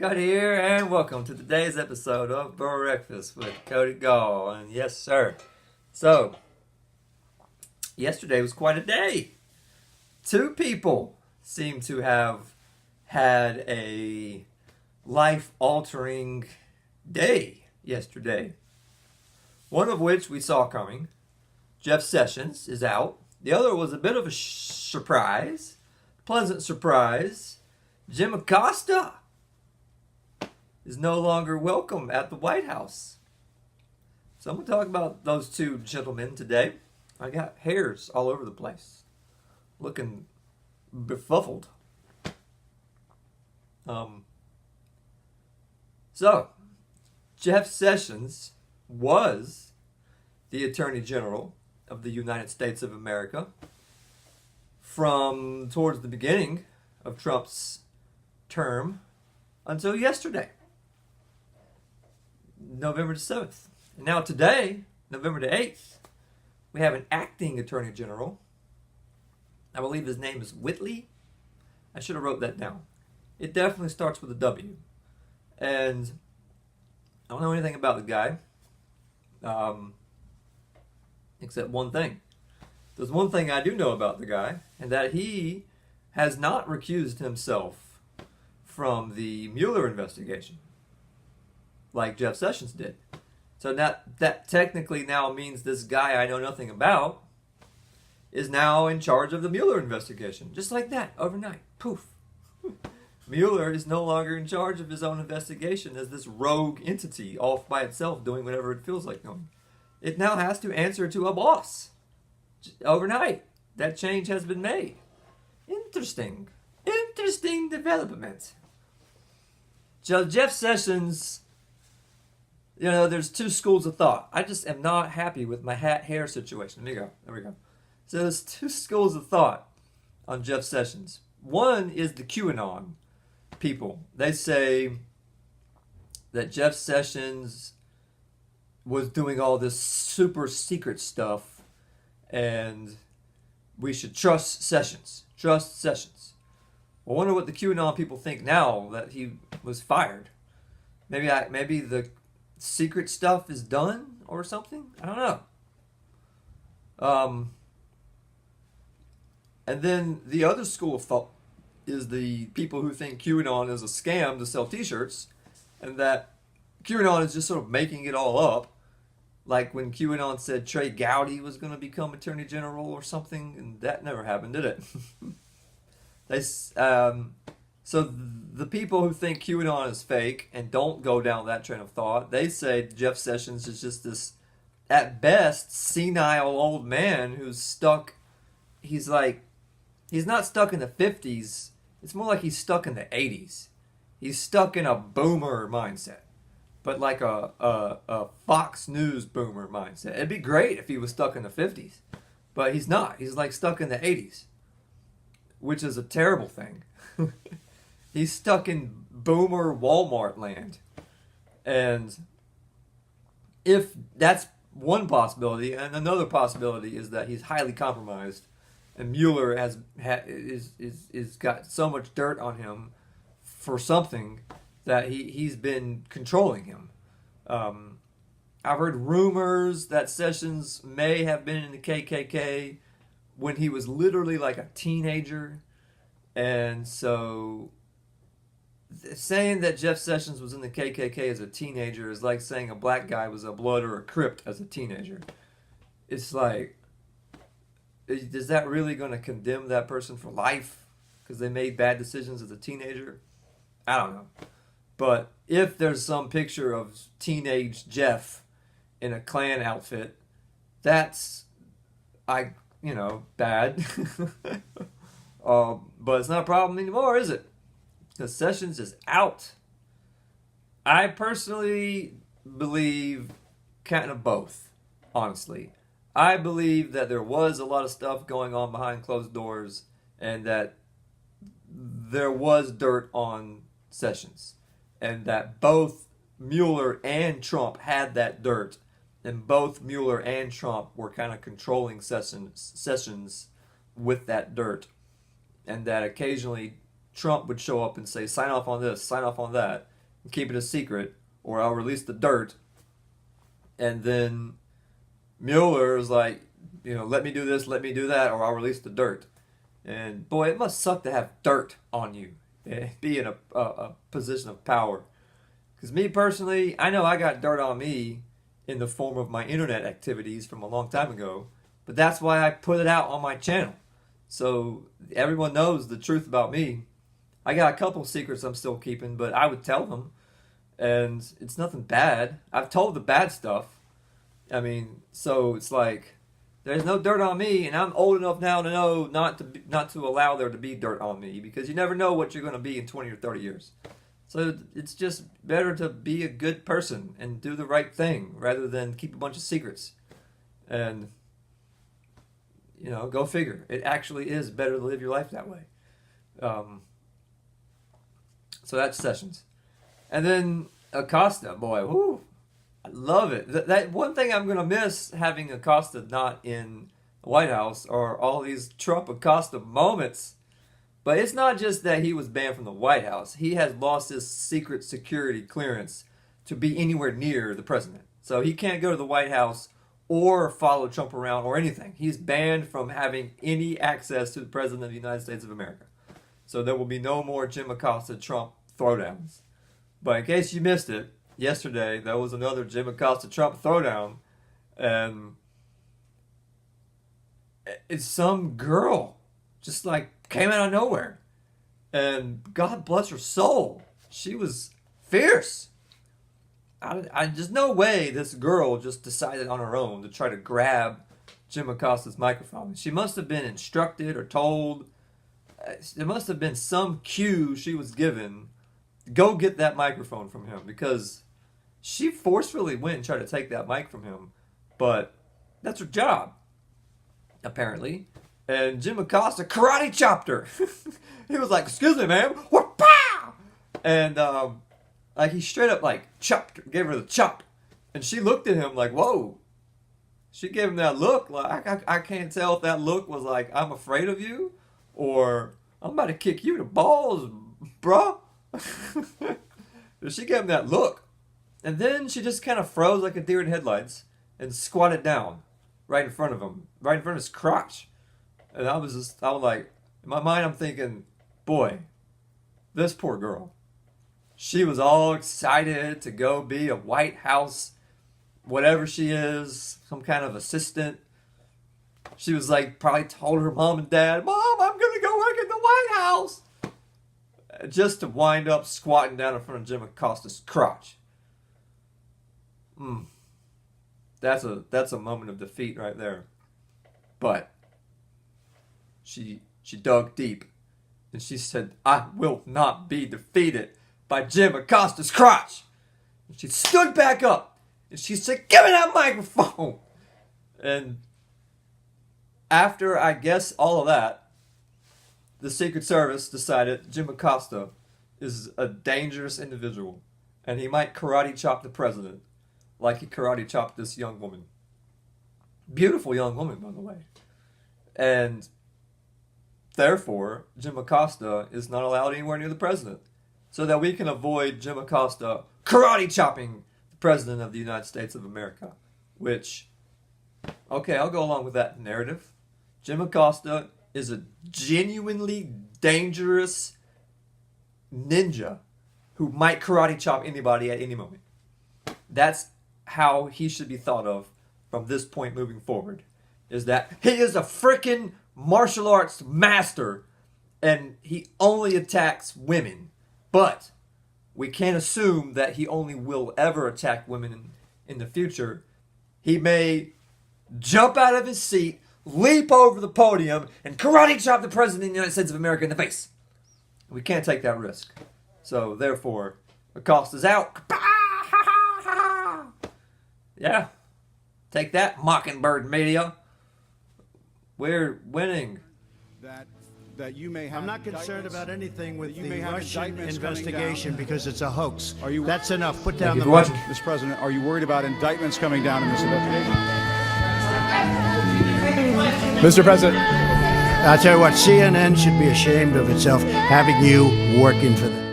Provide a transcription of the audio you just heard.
Cody here, and welcome to today's episode of Breakfast with Cody Gall. And yes, sir. So, yesterday was quite a day. Two people seem to have had a life-altering day yesterday. One of which we saw coming. Jeff Sessions is out. The other was a bit of a surprise, pleasant surprise. Jim Acosta is no longer welcome at the White House. So I'm going to talk about those two gentlemen today. I got hairs all over the place, looking befuddled. So, Jeff Sessions was the Attorney General of the United States of America from towards the beginning of Trump's term until yesterday, November the 7th. And now today, November the 8th, we have an acting Attorney General. I believe his name is Whitley. I should have wrote that down. It definitely starts with a W. And I don't know anything about the guy, except one thing. There's one thing I do know about the guy, and that he has not recused himself from the Mueller investigation like Jeff Sessions did. So that technically now means this guy I know nothing about is now in charge of the Mueller investigation. Just like that, overnight. Poof. Mueller is no longer in charge of his own investigation as this rogue entity off by itself doing whatever it feels like doing. It now has to answer to a boss. Overnight. That change has been made. Interesting development. So Jeff Sessions, there's two schools of thought. I just am not happy with my hair situation. There we go. So there's two schools of thought on Jeff Sessions. One is the QAnon people. They say that Jeff Sessions was doing all this super secret stuff and we should trust Sessions. Trust Sessions. Well, I wonder what the QAnon people think now that he was fired. Maybe the secret stuff is done or something? I don't know. And then the other school of thought is the people who think QAnon is a scam to sell t-shirts and that QAnon is just sort of making it all up. Like when QAnon said Trey Gowdy was going to become Attorney General or something, and that never happened, did it? So the people who think QAnon is fake and don't go down that train of thought, they say Jeff Sessions is just this, at best, senile old man who's stuck. He's not stuck in the 50s. It's more like he's stuck in the 80s. He's stuck in a boomer mindset. But like a Fox News boomer mindset. It'd be great if he was stuck in the 50s. But he's not. He's like stuck in the 80s. Which is a terrible thing. He's stuck in boomer Walmart land. And if that's one possibility, and another possibility is that he's highly compromised. And Mueller is got so much dirt on him for something that he's been controlling him. I've heard rumors that Sessions may have been in the KKK when he was literally like a teenager. And so saying that Jeff Sessions was in the KKK as a teenager is like saying a black guy was a Blood or a Crip as a teenager. It's like, is that really going to condemn that person for life because they made bad decisions as a teenager? I don't know. But if there's some picture of teenage Jeff in a Klan outfit, that's, bad. But it's not a problem anymore, is it? Because Sessions is out. I personally believe kind of both, honestly. I believe that there was a lot of stuff going on behind closed doors and that there was dirt on Sessions. And that both Mueller and Trump had that dirt. And both Mueller and Trump were kind of controlling Sessions with that dirt. And that occasionally Trump would show up and say, sign off on this, sign off on that. keep it a secret, or I'll release the dirt. And then Mueller is like, let me do this, let me do that, or I'll release the dirt. And boy, it must suck to have dirt on you, be in a position of power. Because me personally, I know I got dirt on me in the form of my internet activities from a long time ago, but that's why I put it out on my channel. So everyone knows the truth about me. I got a couple secrets I'm still keeping, but I would tell them. And it's nothing bad. I've told the bad stuff. I mean, so it's like, there's no dirt on me, and I'm old enough now to know not to allow there to be dirt on me, because you never know what you're going to be in 20 or 30 years. So it's just better to be a good person and do the right thing rather than keep a bunch of secrets. And, go figure. It actually is better to live your life that way. So that's Sessions. And then Acosta, boy, whoo, I love it. That one thing I'm going to miss having Acosta not in the White House are all these Trump-Acosta moments. But it's not just that he was banned from the White House. He has lost his secret security clearance to be anywhere near the president. So he can't go to the White House or follow Trump around or anything. He's banned from having any access to the president of the United States of America. So there will be no more Jim Acosta Trump throwdowns. But in case you missed it, yesterday there was another Jim Acosta Trump throwdown. And it's some girl just like came out of nowhere. And God bless her soul. She was fierce. There's no way this girl just decided on her own to try to grab Jim Acosta's microphone. She must have been instructed or told. There must have been some cue she was given. Go get that microphone from him, because she forcefully went and tried to take that mic from him. But that's her job, apparently. And Jim Acosta karate chopped her. He was like, "Excuse me, ma'am." Wha-pow! And he straight up chopped her, gave her the chop. And she looked at him like, whoa. She gave him that look. Like I can't tell if that look was like, "I'm afraid of you," or "I'm about to kick you in the balls, bruh." She gave him that look. And then she just kind of froze like a deer in headlights and squatted down right in front of him, right in front of his crotch. And I was like, in my mind, I'm thinking, boy, this poor girl. She was all excited to go be a White House, whatever she is, some kind of assistant. She was like, probably told her mom and dad, "Mom, I'm going to go work in the White House." Just to wind up squatting down in front of Jim Acosta's crotch. That's a moment of defeat right there. But she dug deep, and she said, "I will not be defeated by Jim Acosta's crotch." And she stood back up, and she said, "Give me that microphone." And after, I guess, all of that, the Secret Service decided Jim Acosta is a dangerous individual, and he might karate chop the president like he karate chopped this young woman. Beautiful young woman, by the way. And therefore, Jim Acosta is not allowed anywhere near the president, so that we can avoid Jim Acosta karate chopping the president of the United States of America. Which, okay, I'll go along with that narrative. Jim Acosta is a genuinely dangerous ninja who might karate chop anybody at any moment. That's how he should be thought of from this point moving forward. Is that he is a freaking martial arts master, and he only attacks women. But we can't assume that he only will ever attack women in the future. He may jump out of his seat, leap over the podium, and karate chop the president of the United States of America in the face. We can't take that risk. So, therefore, Acosta's out. Yeah. Take that, Mockingbird Media. We're winning. That you may have. I'm not concerned about anything with you the may have Russian indictments investigation because it's a hoax. Are you? That's enough. Put down the watching. mic. Mr. President, are you worried about indictments coming down in this investigation? Mr. President. I'll tell you what, CNN should be ashamed of itself having you working for them.